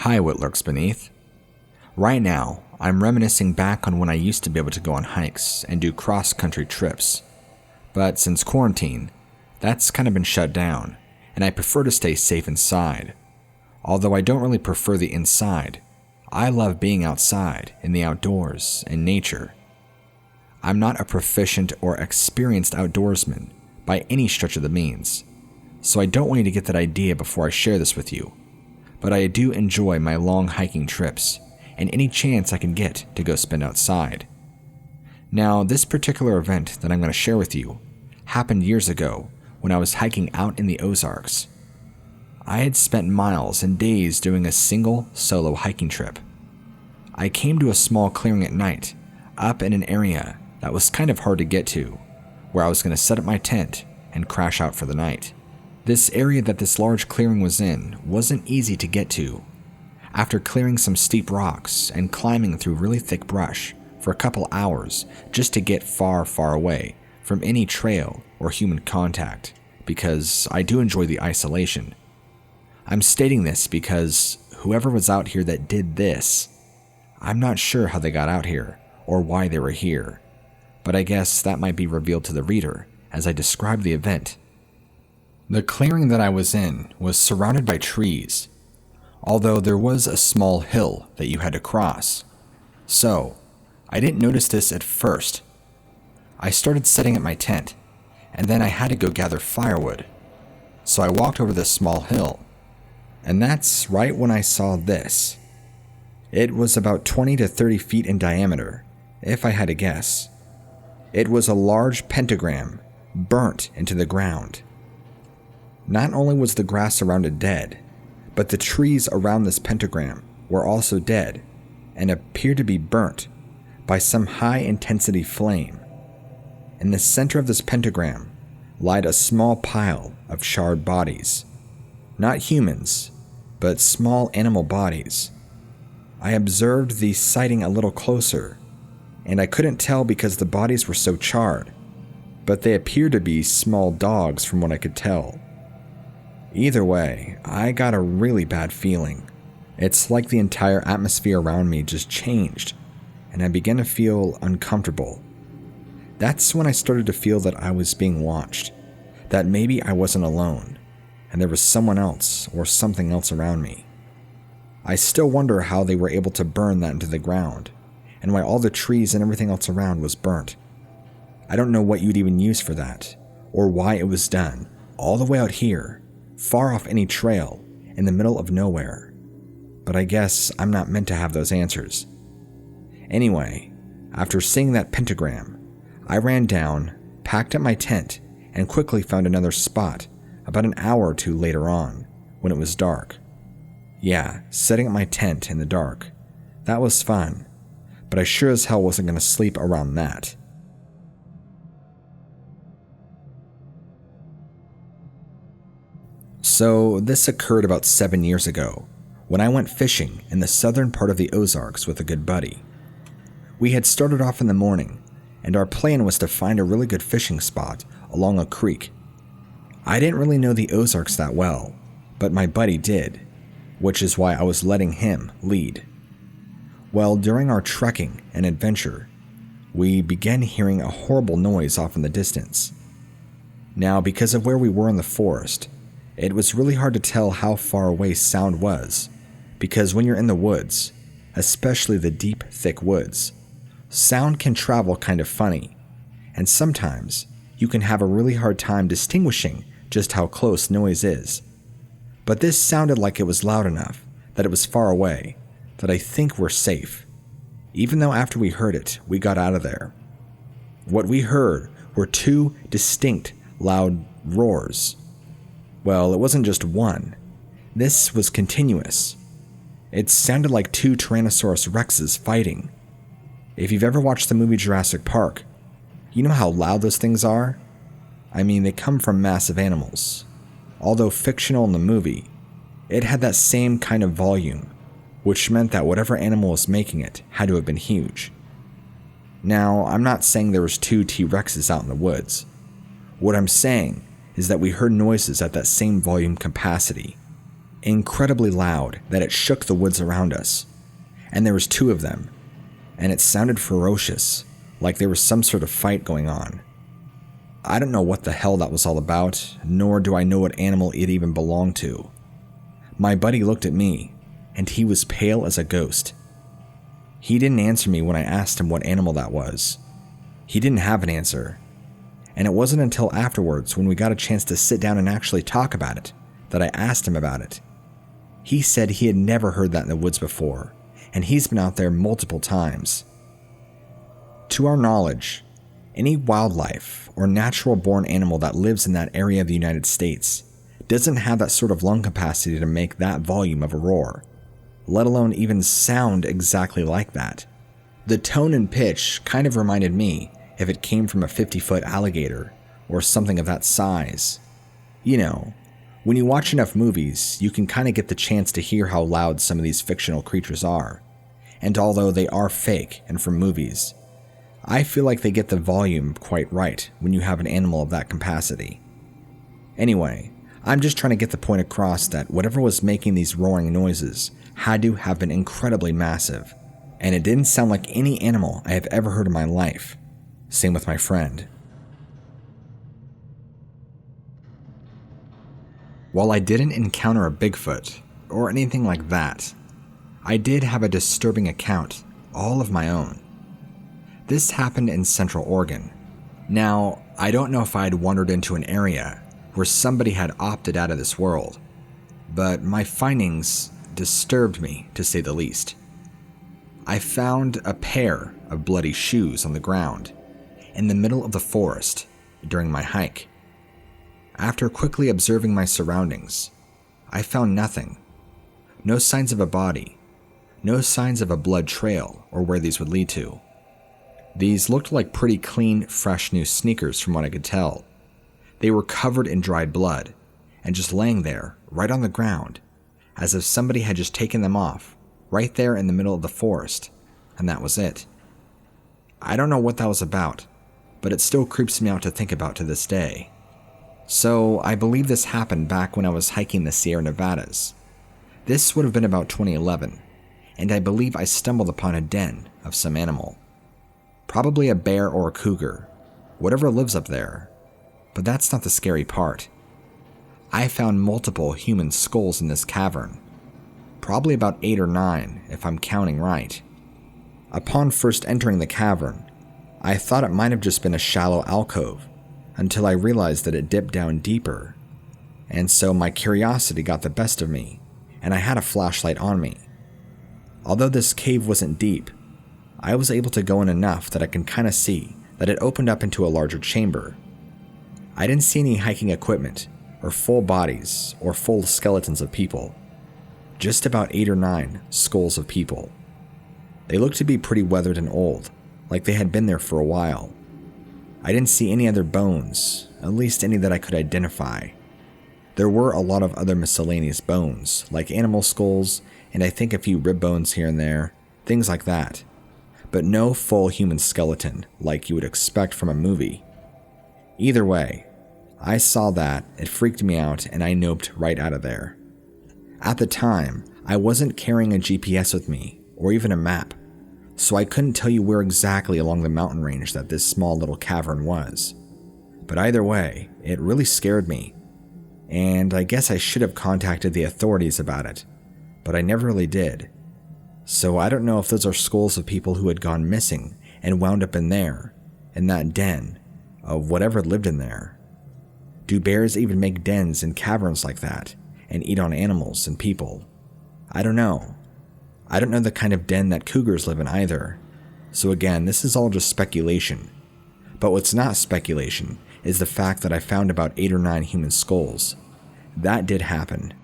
Hi, what lurks beneath. Right now, I'm reminiscing back on when I used to be able to go on hikes and do cross-country trips. But since quarantine, that's kind of been shut down, and I prefer to stay safe inside. Although I don't really prefer the inside, I love being outside, in the outdoors, in nature. I'm not a proficient or experienced outdoorsman by any stretch of the means, so I don't want you to get that idea before I share this with you. But I do enjoy my long hiking trips, and any chance I can get to go spend outside. Now, this particular event that I'm going to share with you happened years ago when I was hiking out in the Ozarks. I had spent miles and days doing a single solo hiking trip. I came to a small clearing at night, up in an area that was kind of hard to get to, where I was going to set up my tent and crash out for the night. This area that this large clearing was in wasn't easy to get to. After clearing some steep rocks and climbing through really thick brush for a couple hours just to get far, far away from any trail or human contact, because I do enjoy the isolation. I'm stating this because whoever was out here that did this, I'm not sure how they got out here or why they were here, but I guess that might be revealed to the reader as I describe the event. The clearing that I was in was surrounded by trees, although there was a small hill that you had to cross. So, I didn't notice this at first. I started setting up my tent, and then I had to go gather firewood. So I walked over this small hill, and that's right when I saw this. It was about 20 to 30 feet in diameter, if I had to guess. It was a large pentagram burnt into the ground. Not only was the grass around it dead, but the trees around this pentagram were also dead and appeared to be burnt by some high-intensity flame. In the center of this pentagram lied a small pile of charred bodies. Not humans, but small animal bodies. I observed the sighting a little closer, and I couldn't tell because the bodies were so charred, but they appeared to be small dogs from what I could tell. Either way, I got a really bad feeling. It's like the entire atmosphere around me just changed, and I began to feel uncomfortable. That's when I started to feel that I was being watched, that maybe I wasn't alone, and there was someone else or something else around me. I still wonder how they were able to burn that into the ground, and why all the trees and everything else around was burnt. I don't know what you'd even use for that, or why it was done, all the way out here, far off any trail, in the middle of nowhere. But I guess I'm not meant to have those answers. Anyway, after seeing that pentagram, I ran down, packed up my tent, and quickly found another spot about an hour or two later on, when it was dark. Yeah, setting up my tent in the dark. That was fun, but I sure as hell wasn't going to sleep around that. So, this occurred about 7 years ago, when I went fishing in the southern part of the Ozarks with a good buddy. We had started off in the morning, and our plan was to find a really good fishing spot along a creek. I didn't really know the Ozarks that well, but my buddy did, which is why I was letting him lead. Well, during our trekking and adventure, we began hearing a horrible noise off in the distance. Now, because of where we were in the forest, it was really hard to tell how far away sound was, because when you're in the woods, especially the deep, thick woods, sound can travel kind of funny, and sometimes you can have a really hard time distinguishing just how close noise is. But this sounded like it was loud enough that it was far away, that I think we're safe, even though after we heard it, we got out of there. What we heard were two distinct, loud roars. Well, it wasn't just one. This was continuous. It sounded like two Tyrannosaurus Rexes fighting. If you've ever watched the movie Jurassic Park, you know how loud those things are? I mean, they come from massive animals. Although fictional in the movie, it had that same kind of volume, which meant that whatever animal was making it had to have been huge. Now, I'm not saying there was two T-Rexes out in the woods. What I'm saying is that we heard noises at that same volume capacity. incredibly loud that it shook the woods around us. And there was 2 of them, and it sounded ferocious, like there was some sort of fight going on. I don't know what the hell that was all about, nor do I know what animal it even belonged to. My buddy looked at me, and he was pale as a ghost. He didn't answer me when I asked him what animal that was. He didn't have an answer, and it wasn't until afterwards when we got a chance to sit down and actually talk about it that I asked him about it. He said he had never heard that in the woods before, and he's been out there multiple times. To our knowledge, any wildlife or natural-born animal that lives in that area of the United States doesn't have that sort of lung capacity to make that volume of a roar, let alone even sound exactly like that. The tone and pitch kind of reminded me if it came from a 50-foot alligator or something of that size. You know, when you watch enough movies, you can kind of get the chance to hear how loud some of these fictional creatures are. And although they are fake and from movies, I feel like they get the volume quite right when you have an animal of that capacity. Anyway, I'm just trying to get the point across that whatever was making these roaring noises had to have been incredibly massive, and it didn't sound like any animal I have ever heard in my life. Same with my friend. While I didn't encounter a Bigfoot or anything like that, I did have a disturbing account, all of my own. This happened in Central Oregon. Now, I don't know if I had wandered into an area where somebody had opted out of this world, but my findings disturbed me, to say the least. I found a pair of bloody shoes on the ground in the middle of the forest during my hike. After quickly observing my surroundings, I found nothing. No signs of a body, no signs of a blood trail or where these would lead to. These looked like pretty clean, fresh new sneakers from what I could tell. They were covered in dried blood and just laying there, right on the ground, as if somebody had just taken them off, right there in the middle of the forest, and that was it. I don't know what that was about, but it still creeps me out to think about to this day. So I believe this happened back when I was hiking the Sierra Nevadas. This would have been about 2011, and I believe I stumbled upon a den of some animal. Probably a bear or a cougar, whatever lives up there. But that's not the scary part. I found multiple human skulls in this cavern. Probably about 8 or 9, if I'm counting right. Upon first entering the cavern, I thought it might have just been a shallow alcove, until I realized that it dipped down deeper. And so my curiosity got the best of me, and I had a flashlight on me. Although this cave wasn't deep, I was able to go in enough that I can kind of see that it opened up into a larger chamber. I didn't see any hiking equipment, or full bodies, or full skeletons of people. Just about 8 or 9 skulls of people. They looked to be pretty weathered and old, like they had been there for a while. I didn't see any other bones, at least any that I could identify. There were a lot of other miscellaneous bones, like animal skulls, and I think a few rib bones here and there, things like that. But no full human skeleton, like you would expect from a movie. Either way, I saw that, it freaked me out, and I noped right out of there. At the time, I wasn't carrying a GPS with me, or even a map, so I couldn't tell you where exactly along the mountain range that this small little cavern was. But either way, it really scared me, and I guess I should have contacted the authorities about it, but I never really did. So I don't know if those are skulls of people who had gone missing and wound up in there, in that den, of whatever lived in there. Do bears even make dens in caverns like that, and eat on animals and people? I don't know. I don't know the kind of den that cougars live in either. So again, this is all just speculation. But what's not speculation is the fact that I found about 8 or 9 human skulls. That did happen.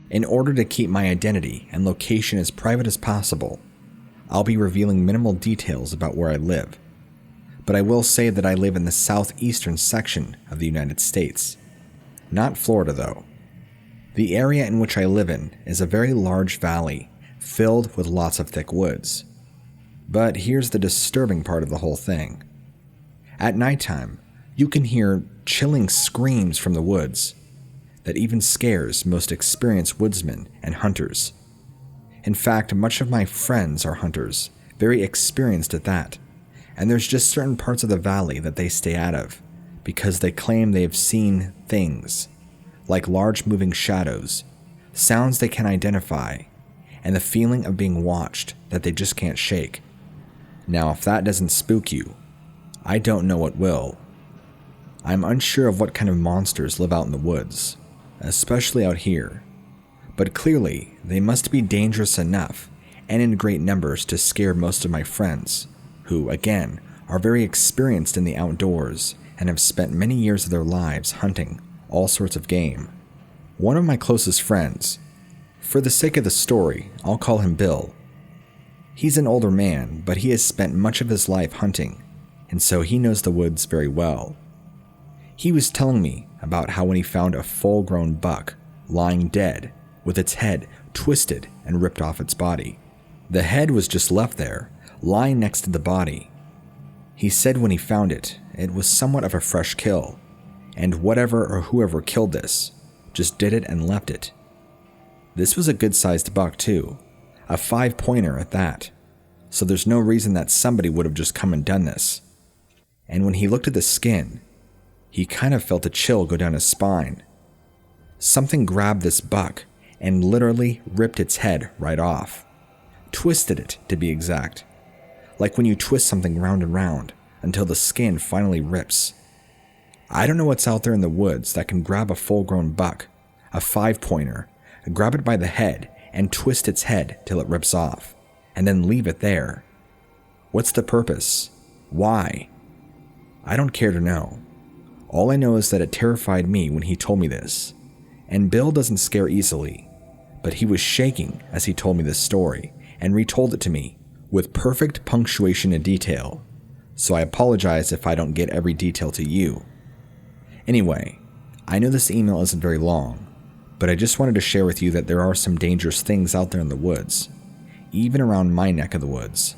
In order to keep my identity and location as private as possible, I'll be revealing minimal details about where I live. But I will say that I live in the southeastern section of the United States. Not Florida, though. The area in which I live in is a very large valley filled with lots of thick woods. But here's the disturbing part of the whole thing. At nighttime, You can hear chilling screams from the woods that even scares most experienced woodsmen and hunters. In fact, much of my friends are hunters, very experienced at that, and there's just certain parts of the valley that they stay out of because they claim they have seen things, like large moving shadows, sounds they can identify, and the feeling of being watched that they just can't shake. Now, if that doesn't spook you, I don't know what will. I'm unsure of what kind of monsters live out in the woods, especially out here, but clearly they must be dangerous enough and in great numbers to scare most of my friends, who, again, are very experienced in the outdoors and have spent many years of their lives hunting all sorts of game. One of my closest friends, for the sake of the story, I'll call him Bill. He's an older man, but he has spent much of his life hunting, and so he knows the woods very well. He was telling me about how when he found a full-grown buck lying dead with its head twisted and ripped off its body. The head was just left there, lying next to the body. He said when he found it, it was somewhat of a fresh kill, and whatever or whoever killed this just did it and left it. This was a good-sized buck too, a 5-pointer at that, so there's no reason that somebody would have just come and done this. And when he looked at the skin, he kind of felt a chill go down his spine. Something grabbed this buck and literally ripped its head right off. Twisted it, to be exact. Like when you twist something round and round until the skin finally rips. I don't know what's out there in the woods that can grab a full-grown buck, a 5-pointer, grab it by the head and twist its head till it rips off, and then leave it there. What's the purpose? Why? I don't care to know. All I know is that it terrified me when he told me this, and Bill doesn't scare easily, but he was shaking as he told me this story and retold it to me with perfect punctuation and detail, so I apologize if I don't get every detail to you. Anyway, I know this email isn't very long, but I just wanted to share with you that there are some dangerous things out there in the woods, even around my neck of the woods.